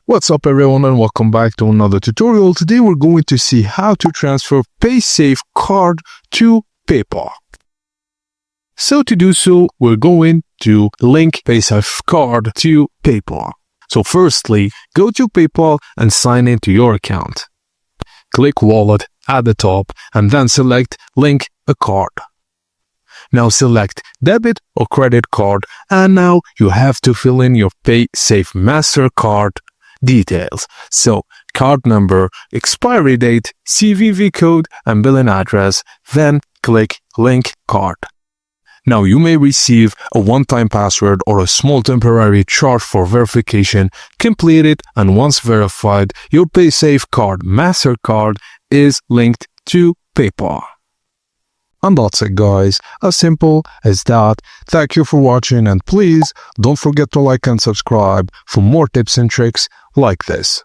What's up everyone and welcome back to another tutorial. Today we're going to see how to transfer Paysafecard to PayPal. So to do so, we're going to link Paysafecard to PayPal. So firstly, go to PayPal and sign into your account. Click Wallet at the top and then select Link a Card. Now select debit or credit card, and now you have to fill in your Paysafe MasterCard details. So card number, expiry date, CVV code and billing address, then click Link Card. Now you may receive a one-time password or a small temporary charge for verification. Complete it, and once verified, your Paysafecard MasterCard is linked to PayPal. And that's it guys, as simple as that. Thank you for watching, and please don't forget to like and subscribe for more tips and tricks like this.